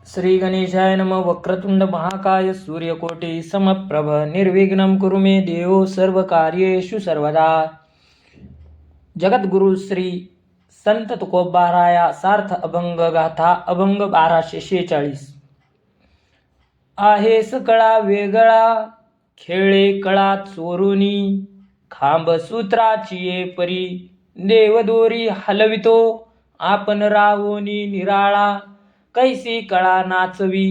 श्री गणेशाय नमः. वक्रतुंड महाकाय सूर्यकोटी समप्रभ निर्विघ्नं कुरु मे देव सर्वकार्येषु सर्वदा. जगद्गुरु श्री संत तुकोबाराया सार्थ अभंग गाथा अभंग 1246. आहे सकळा वेगळा खेळे कळा चोरुनी, खांब सूत्राची ये परी देवदोरी हलवितो आपण राहोनी निराळा. कैसी कळा नाचवी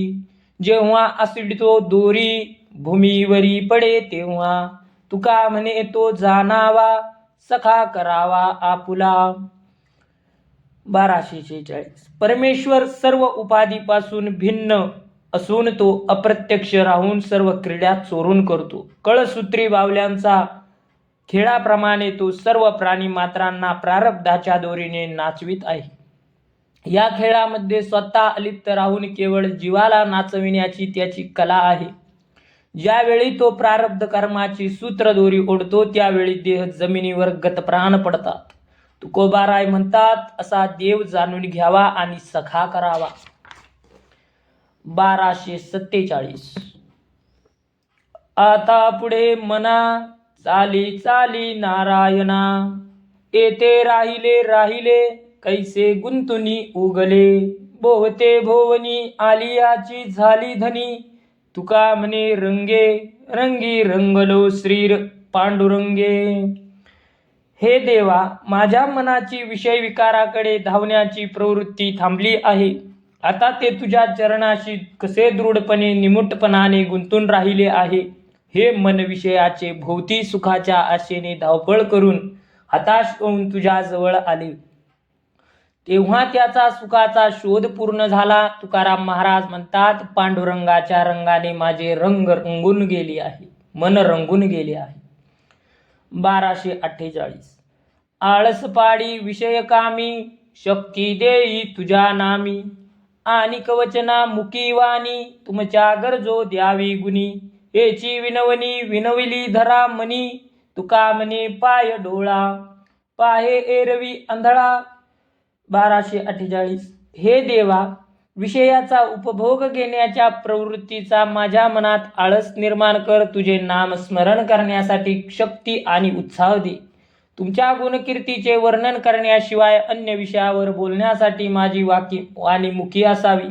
जेव्हा आसिडतो दोरी, भूमीवरी पडे तेव्हा तुका म्हणे तो जाणावा सखा करावा आपुला. 1246. परमेश्वर सर्व उपाधीपासून भिन्न असून तो अप्रत्यक्ष राहून सर्व क्रीडा चोरून करतो. कळसूत्री बावल्यांचा खेळाप्रमाणे तो सर्व प्राणी मात्रांना प्रारब्धाच्या दोरीने नाचवित आहे. या खेळामध्ये स्वतः अलिप्त राहून केवळ जीवाला नाचविण्याची त्याची कला आहे. ज्यावेळी तो प्रारब्ध कर्माची सूत्रदोरी ओढतो त्यावेळी देह जमिनीवर गतप्राण पडतात. तुकोबाराय म्हणतात, असा देव जाणून घ्यावा आणि सखा करावा. 1247. आता पुढे मना चाली चाली नारायणा, येथे राहिले राहिले कैसे गुंतुनी उगले. भोवते भोवनी आलियाची झाली धनी, तुका म्हणे रंगे रंगी रंगलो श्री पांडुरंगे. हे देवा, माझ्या मनाची विषय विकाराकडे धावण्याची प्रवृत्ती थांबली आहे. आता ते तुझ्या चरणाशी कसे दृढपणे निमुटपणाने गुंतून राहिले आहे. हे मन विषयाचे भोवती सुखाच्या आशेने धावपळ करून हताश होऊन तुझ्या जवळ आले. तेव्हा त्याचा सुखाचा शोध पूर्ण झाला. तुकाराम महाराज म्हणतात, पांडुरंगाच्या रंगाने माझे रंग रंगून गेले आहे, मन रंगून गेले आहे. 1248. आळस पाडी विषय कामी, शक्ती देई तुझ्या नामी. आणि कवचना मुकी वाणी, तुमच्या गरजो द्यावी गुणी. हेची विनवणी विनविली धरा मनी, तुका म्हणे पाय डोळा पाहे एरवी आंधळा. 1248. हे देवा, विषयाचा उपभोग घेण्याच्या प्रवृत्तीचा माझ्या मनात आळस निर्माण कर. तुझे नाम स्मरण करण्यासाठी शक्ती आणि उत्साह दे. तुमच्या गुणकीर्तीचे वर्णन करण्याशिवाय अन्य विषयावर बोलण्यासाठी माझी वाणी मुखी असावी.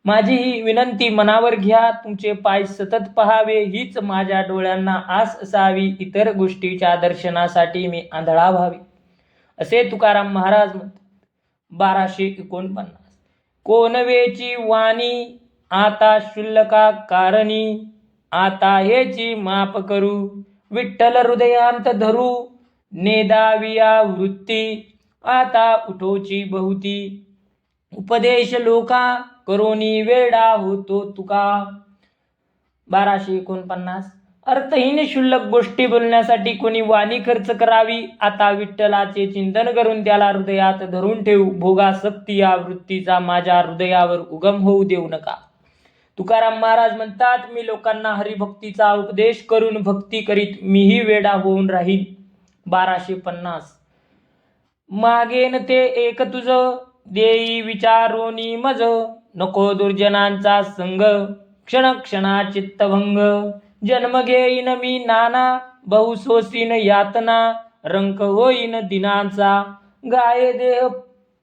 माझी ही विनंती मनावर घ्या. तुमचे पाय सतत पहावे हीच माझ्या डोळ्यांना आस असावी. इतर गोष्टीच्या दर्शनासाठी मी आंधळा व्हावे, असे तुकाराम महाराज म्हणतात. 1249. कोणवेची वाणी आता शुल्लका कारणी, आता हेची माप करू विठ्ठल हृदयांत धरू. नेदाविया वृत्ती आता उठोची बहुती, उपदेश लोका करोनी वेडा होतो तुका. 1249. अर्थहीन शुल्लक गोष्टी बोलण्यासाठी कोणी वाणी खर्च करावी. आता विठ्ठलाचे चिंतन करून त्याला हृदयात धरून ठेवू. भोगासक्ती या वृत्तीचा माझ्या हृदयावर उगम होऊ देऊ नका. तुकाराम महाराज म्हणतात, मी लोकांना हरिभक्तीचा उपदेश करून भक्ती करीत मीही वेडा होऊन राहील. 1250. मागेन ते एक तुझ देई विचारोनी मज. नको दुर्जनांचा संग क्षण क्षणा चित्तभंग. जन्म घेईन मी नाना बहु सोसीन यातना. रंक होईन दिनांचा गाये देह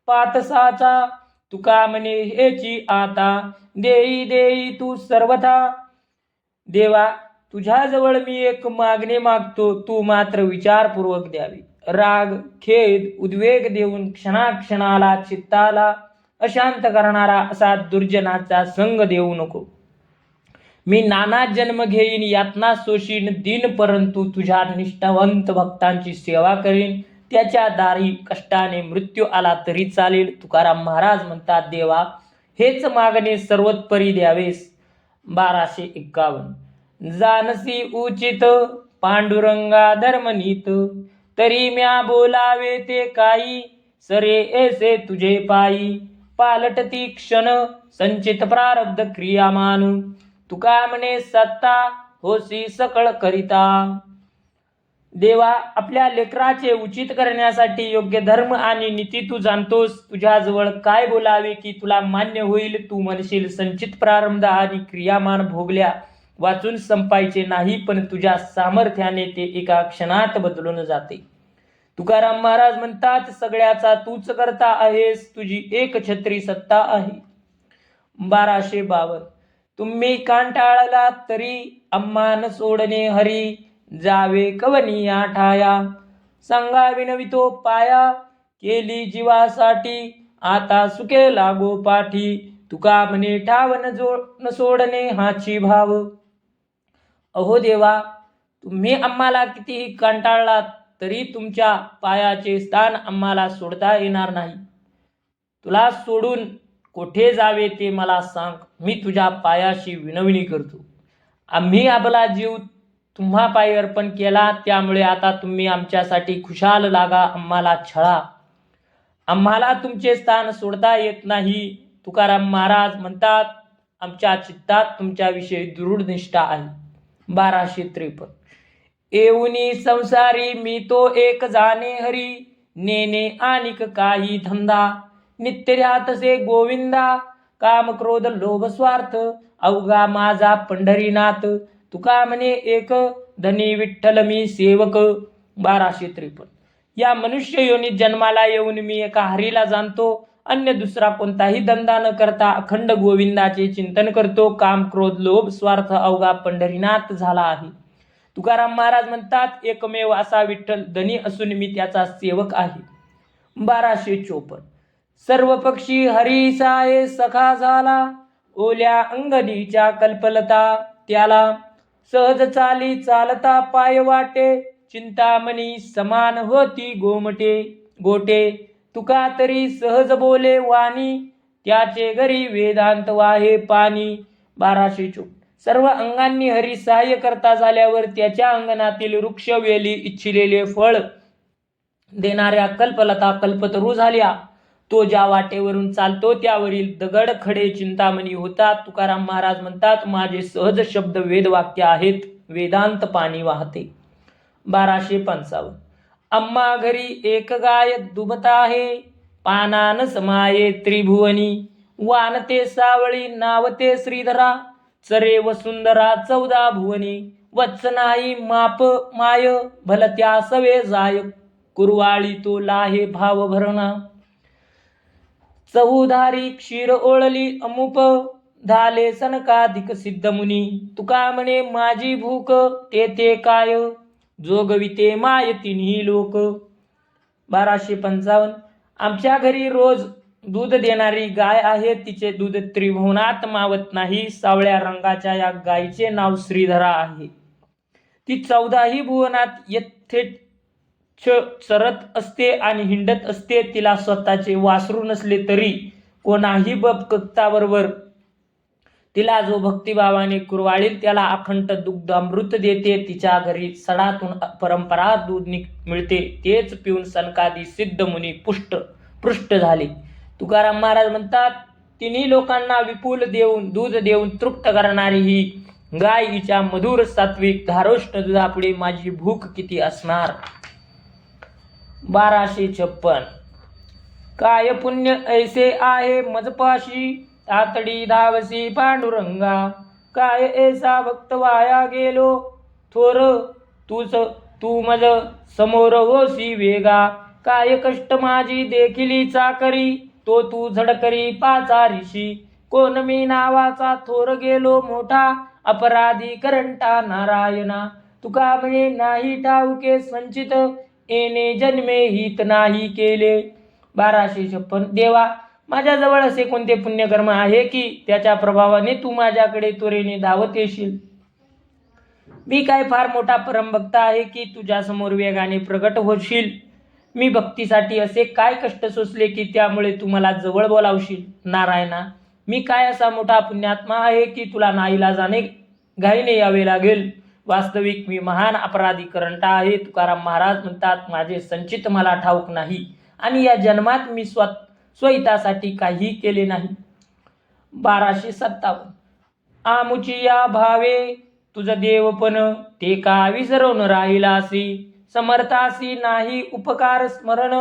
पातसाचा. तुका म्हणे हेची आता देई देई तू सर्वथा. देवा, तुझ्याजवळ मी एक मागणे मागतो, तू मात्र विचारपूर्वक द्यावी. राग खेद उद्वेग देऊन क्षणाक्षणाला चित्ताला अशांत करणारा असा दुर्जनाचा संग देऊ नको. मी नाना जन्म घेईन यातना सोशीन दिन, परंतु तुझ्या निष्ठावंत भक्तांची सेवा करीन. त्याच्या दारी कष्टाने मृत्यू आला तरी चालेल. तुकाराम महाराज म्हणतात, देवा, हेच मागणे सर्वोत्परी द्यावेस. 1251. जानसी उचित पांडुरंगा धर्मनीत, तरी म्या बोलावे ते काही. सरे ऐसे तुझे पायी पालटती क्षण संचित प्रारब्ध क्रिया मानू. तुका म्हणे सत्ता होसी सकळ करिता. देवा, आपल्या लेकराचे उचित करण्यासाठी योग्य धर्म आणि नीती तू जाणतोस. तुझ्याजवळ काय बोलावे की तुला मान्य होईल. तू म्हणशील संचित प्रारंभ आणि क्रियामान भोगल्या वाचून संपायचे नाही, पण तुझ्या सामर्थ्याने ते एका क्षणात बदलून जाते. तुकाराम महाराज म्हणतात, सगळ्याचा तूच करता आहेस, तुझी एक छत्री सत्ता आहे. 1252. तुम्ही कांटाळला तरी अम्मान सोडणे हरी, जावे कवनिया ठाया. सांगा विनवितो पाया, केली जीवासाठी, आता सुखे लागो पाठी. तुका म्हणे ठाव न सोडणे हाची भाव. अहो देवा, तुम्ही आम्हाला कितीही कंटाळलात तरी तुमच्या पायाचे स्थान आम्हाला सोडता येणार नाही. तुला सोडून कोठे जावे ते मला सांग, मी तुझ्या पायाशी विनवणी करतो. आम्ही आपला जीव तुम्हा पायी अर्पण केला, त्यामुळे आता तुम्ही आमच्यासाठी खुशाल लागा, आम्हाला छळा. आम्हाला तुमचे स्थान सोडता येत नाही. तुकाराम महाराज म्हणतात, आमच्या चित्तात तुमच्याविषयी दृढ निष्ठा आहे. 1253. येऊनी संसारी मी तो एक जाणे हरी, नेने आणिक काही धंदा. नित्य गोविंदा, काम क्रोध लोभ स्वार्थ, अवघा माझा पंढरीनाथ. तुका म्हणे एक धनी विठ्ठल मी सेवक. 1253. या मनुष्य योनीत जन्माला येऊन मी एका हरीला जाणतो. अन्य दुसरा कोणताही धंदा न करता अखंड गोविंदाचे चिंतन करतो. काम क्रोध लोभ स्वार्थ अवघा पंढरीनाथ झाला आहे. तुकाराम महाराज म्हणतात, एकमेव असा विठ्ठल धनी असून मी त्याचा सेवक आहे. 1254. सर्व पक्षी हरीसाये सखा झाला, ओल्या अंगणीच्या कल्पलता त्याला. सहज चाली चालता पाय वाटे, चिंतामणी समान होती गोटे. तुका तरी सहज बोले वाणी, त्याचे घरी वेदांत वाहे पाणी. 1254. सर्व अंगांनी हरी सहाय्य करता झाल्यावर त्याच्या अंगणातील वृक्ष वेली इच्छिलेले फळ देणाऱ्या कल्पलता कल्पतरू झाल्या. तो ज्या वाटेवरून चालतो त्यावरील दगड खडे चिंतामणी होतात. तुकाराम महाराज म्हणतात, माझे सहज शब्द वेदवाक्य आहेत, वेदांत पाणी वाहते. 1255. अम्मा घरी एक गाय दुभत आहे, पानान समाये त्रिभुवनी. वानते सावळी नावते श्रीधरा, चरे वसुंधरा 14 भुवनी. वत्सनाई माप माय, भलत्या सवे जाय, कुरवाळी तो लाहे भाव भरणा. चौधारी क्षीर ओळली अमुप, झाले सनकाधिक सिद्ध मुनी. तुका म्हणे माझी भूक ते काय, जोगविते माय तिन्ही लोक. 1255. आमच्या घरी रोज दूध देणारी गाय आहे, तिचे दूध त्रिभुवनात मावत नाही. सावळ्या रंगाच्या या गायीचे नाव श्रीधरा आहे. ती 14ही भुवनात यथेच्छ चरत असते आणि हिंडत असते. तिला स्वतःचे वासरू नसले तरी कोणाही भक्ताबरोबर तिला जो भक्तिभावाने कुरवाळील त्याला अखंड दुग्ध अमृत देते. तिच्या घरी सडातून परंपरा दूध मिळते, तेच पिऊन सनकादी सिद्ध मुनी पृष्ठ झाले. तुकाराम महाराज म्हणतात, तिन्ही लोकांना विपुल दूध देऊन तृप्त करणारी ही गाय हिच्या मधुर सात्विक धारोष्ण दुधापुढे माझी भूक किती असणार. 1256. काय पुण्य ऐसे आहे मजपाशी, तातडी धावसी पांडुरंगा. काय ऐसा भक्त वाया गेलो, थोर तू मज समोर होसी वेगा. काय कष्ट माझी देखिली चाकरी, तो तू झडकरी पाचारीशी. कोण मी नावाचा थोर गेलो मोठा, अपराधी करंटा नारायणा. तुका म्हणे नाही ठाऊके संचित, येणे जन्मे हित नाही केले. 1256. देवा, माझ्याजवळ असे कोणते पुण्यकर्म आहे की त्याच्या प्रभावाने तू माझ्याकडे त्वरेने धावत येशील. मी काय फार मोठा परमभक्त आहे की तुझ्या समोर वेगाने प्रगट होशील. मी भक्तीसाठी असे काय कष्ट सोसले की त्यामुळे तू मला जवळ बोलावशील. नारायणा, मी काय असा मोठा पुण्यात्मा आहे की तुला नाईलाजाने घाईने यावे लागेल. वास्तविक मी महान अपराधी करंटा आहे. तुकाराम महाराज म्हणतात, माझे संचित मला ठाऊक नाही आणि या जन्मात मी स्वहितासाठी काही केले नाही. 1257. आमुची या भावे तुझ देवपण, ते का विसरून राहिलासी. समर्थासी नाही उपकार स्मरण,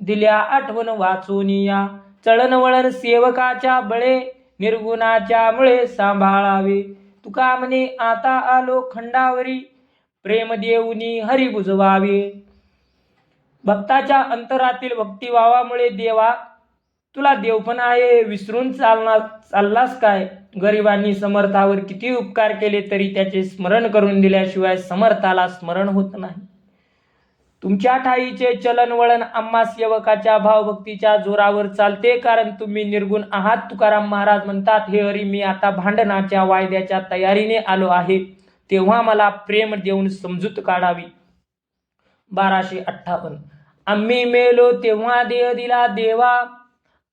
दिल्या आठवण वाचून या. चळणवळण सेवकाच्या बळे, निर्गुणाच्या मुळे सांभाळावे. तुका म्हणे आता आलो खंडावरी, प्रेम देऊनी हरी बुजवावे. भक्ताच्या अंतरातील भक्तिभावामुळे देवा तुला देव पण आहे विसरून चाललास काय. गरिबांनी समर्थावर किती उपकार केले तरी त्याचे स्मरण करून दिल्याशिवाय समर्थाला स्मरण होत नाही. तुमच्या ठाईचे चलनवळण आम्हा सेवकाच्या भावभक्तीच्या जोरावर चालते, कारण तुम्ही निर्गुण आहात. तुकाराम महाराज म्हणतात, हे हरी मी आता भांडणाच्या वायद्याच्या तयारीने आलो आहे, तेव्हा मला प्रेम देऊन समजूत काढावी. 1258. आम्ही मेलो तेव्हा देह दिला देवा,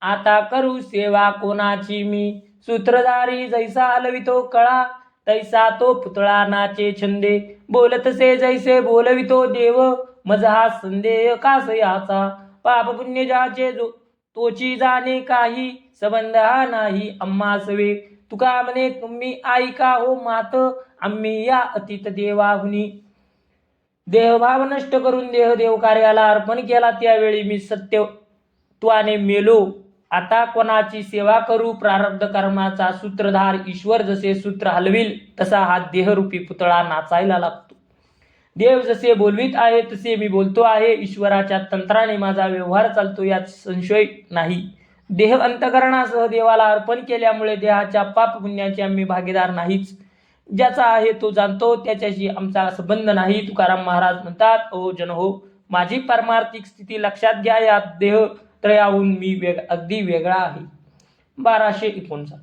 आता करू सेवा कोणाची मी. सूत्रधारी जैसा हलवितो कळा, तैसा तो पुतळा नाचे छंदे. बोलतसे जैसे बोलवितो देव, मज हा संदेह कास याचा. पाप पुण्य ज्याचे तोची जाणे काही, संबंध हा नाही आम्हास वे. तुका म्हणे तुम्ही ऐका हो मात, आम्ही या अतीत देवाहुनी. देहभाव नष्ट करून देव कार्याला अर्पण केला, त्यावेळी मी सत्यत्वाने मेलो. आता कोणाची सेवा करू. प्रारब्ध कर्माचा सूत्रधार ईश्वर जसे सूत्र हलविल तसा हा देहरूपी पुतळा नाचायला लागतो. देव जसे बोलवीत आहे तसे मी बोलतो आहे. ईश्वराच्या तंत्राने माझा व्यवहार चालतो, यात संशय नाही. देह अंतकरणासह देवाला अर्पण केल्यामुळे देहाच्या पाप पुण्याचे आम्ही भागीदार नाहीच. ज्याचा आहे तो जाणतो, त्याच्याशी आमचा संबंध नाही. तुकाराम महाराज म्हणतात, ओ जन हो, माझी पारमार्थिक स्थिती लक्षात घ्या. या देह त्रयाहून मी अगदी वेगळा आहे. 1259.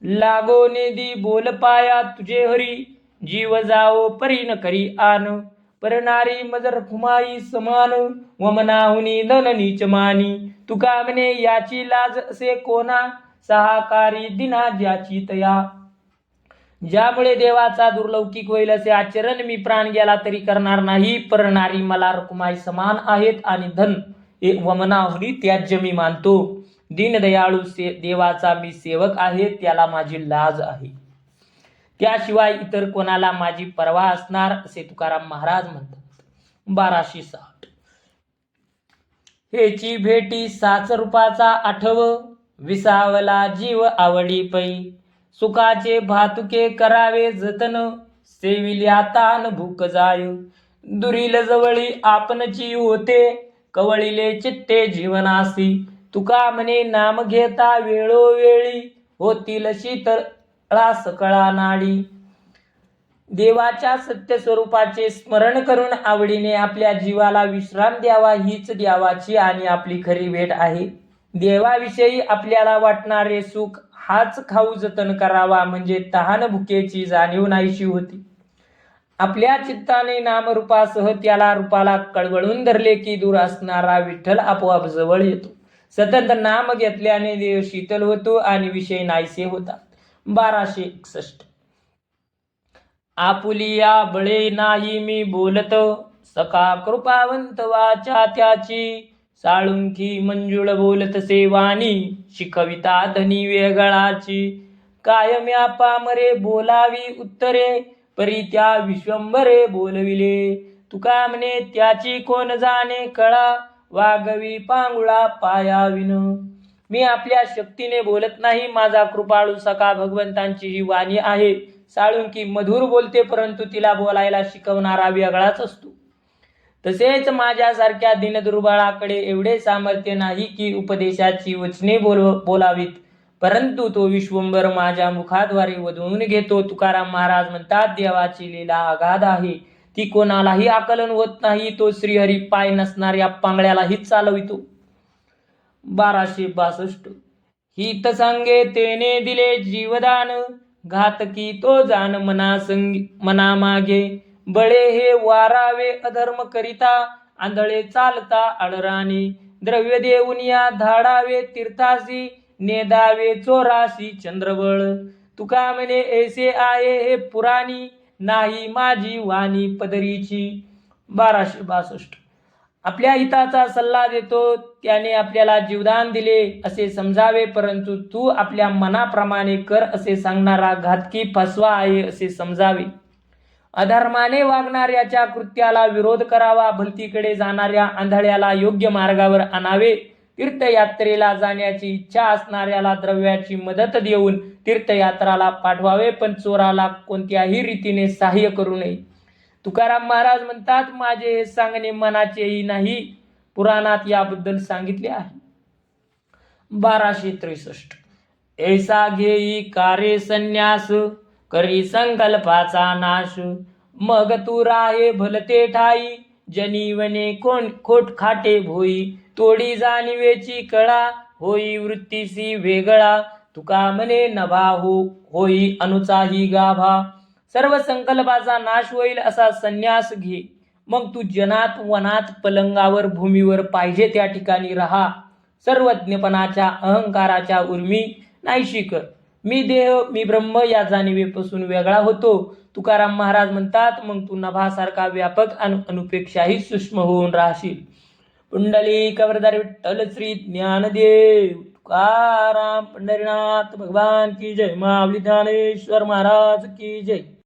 लागो नेदी बोल पाया तुझे हरी, जीव जाओ परी न करी आन. परनारी मजर खुमाई समान, वमनाहुनी धन नीच मानी. तुका म्हणे याची लाज असे कोणा, सहाकारी दिना ज्याची तया. ज्यामुळे देवाचा दुर्लौकिक होईल असे आचरण मी प्राण गेला तरी करणार नाही. परनारी मला रकुमाई समान आहेत आणि धन वमनाहुनी त्याज्य मी मानतो. दीनदयाळू देवाचा मी सेवक आहे, त्याला माझी लाज आहे. त्याशिवाय इतर कोणाला माझी पर्वा असणार, असे तुकाराम महाराज म्हणतात. 1260. हेची भेटी साच रूपाचा आठव, विसावला जीव आवडी पै. सुखाचे भातुके करावे जतन, सेविल्या तान भूक जाय. दुरील जवळी आपणची होते, कवळीले चित्ते जीवनासी. तुका म्हणे नाम घेता वेळोवेळी, होतील शीतळा सकळा नाडी. देवाच्या सत्य स्वरूपाचे स्मरण करून आवडीने आपल्या जीवाला विश्राम द्यावा, हीच देवाची आणि आपली खरी भेट आहे. देवाविषयी आपल्याला वाटणारे सुख हाच खाऊ जतन करावा, म्हणजे तहान भुकेची जाणीव नाहीशी होती. आपल्या चित्ताने नामरूपासह त्याला रूपाला कळवळून धरले की दूर असणारा विठ्ठल आपोआप जवळ येतो. सतत नाम घेतल्याने देव शीतल होतो आणि विषय नाहीसे होतात. 1261. आपुलिया बळे नाही मी बोलत, सका कृपावंत वाचा त्याची. साळुंखी मंजुळ बोलत सेवानी, शिकविता धनी वेगळाची. कायम्या पामरे बोलावी उत्तरे, परी त्या विश्वंभरे बोलविले. तुका म्हणे त्याची कोण जाणे कळा, वागवी पांगुळा पायाविन. मी आपल्या शक्तीने बोलत नाही, माझा कृपाळू सखा भगवंतांची ही वाणी आहे. साळुंकी मधुर बोलते, परंतु तिला बोलायला शिकवणारा वेगळाच असतो. तसेच माझ्यासारख्या दीनदुर्बळाकडे एवढे सामर्थ्य नाही की उपदेशाची वचने बोलावीत, परंतु तो विश्वंभर माझ्या मुखाद्वारे वधवून घेतो. तुकाराम महाराज म्हणतात, देवाची लीला अगाध आहे, ती कोणालाही आकलन होत नाही. तो श्रीहरी पाय नसणाऱ्या पांगळ्यालाही चालवितो. 1262. हित सांगे तेने दिले जीवदान, घातकी तो जाण मना मागे. बळे हे वारावे अधर्म करिता, आंधळे चालता आडराणी. द्रव्य देऊन या धाडावे तीर्थासी, नेदावे चोरासी चंद्रबळ. तुका म्हणे ऐसे आहे हे पुराणी, नाही माझी वाणी पदरीची. 1262. आपल्या हिताचा सल्ला देतो, त्याने आपल्याला जीवदान दिले असे समजावे, परंतु तू आपल्या मनाप्रमाणे कर असे सांगणारा घातकी फसवा आहे असे समजावे. अधर्माने वागणाऱ्याच्या कृत्याला विरोध करावा, भलतीकडे जाणाऱ्या आंधळ्याला योग्य मार्गावर आणावे, तीर्थयात्रेला जाण्याची इच्छा असणाऱ्याला द्रव्याची मदत देऊन तीर्थयात्राला पाठवावे, पण चोराला कोणत्याही रीतीने सहाय्य करू नये. तुकाराम महाराज म्हणतात, माझे हे सांगणे मनाचेही नाही, पुराणात याबद्दल सांगितले आहे. 1263 ऐसा घेई कारे संन्यास, करी संकल्पाचा नाश, मग तू राहे भलते ठाई, जनीवने कोण खोट खाटे भोई, तोडी जाणीवेची कळा, होई वृत्तीसी वेगळा, तुका म्हणे नभा होई अनुचाही गाभा. सर्व संकल्पाचा नाश होईल असा संन्यास घे, मग तू जनात वनात पलंगावर भूमीवर पाहिजे त्या ठिकाणी राहा. सर्वज्ञपणाच्या अहंकाराच्या उर्मी नाहीशी कर. मी देह मी ब्रह्म या जाणीवेपासून वेगळा होतो. तुकाराम महाराज म्हणतात, मग तू नभासारखा व्यापक आणि अनुपेक्षाही सूक्ष्म होऊन राहशील. पुंडलिक वरदारी विठ्ठल श्री ज्ञानदेव तुकाराम पंढरीनाथ भगवान की जय. माऊली ज्ञानेश्वर महाराज की जय.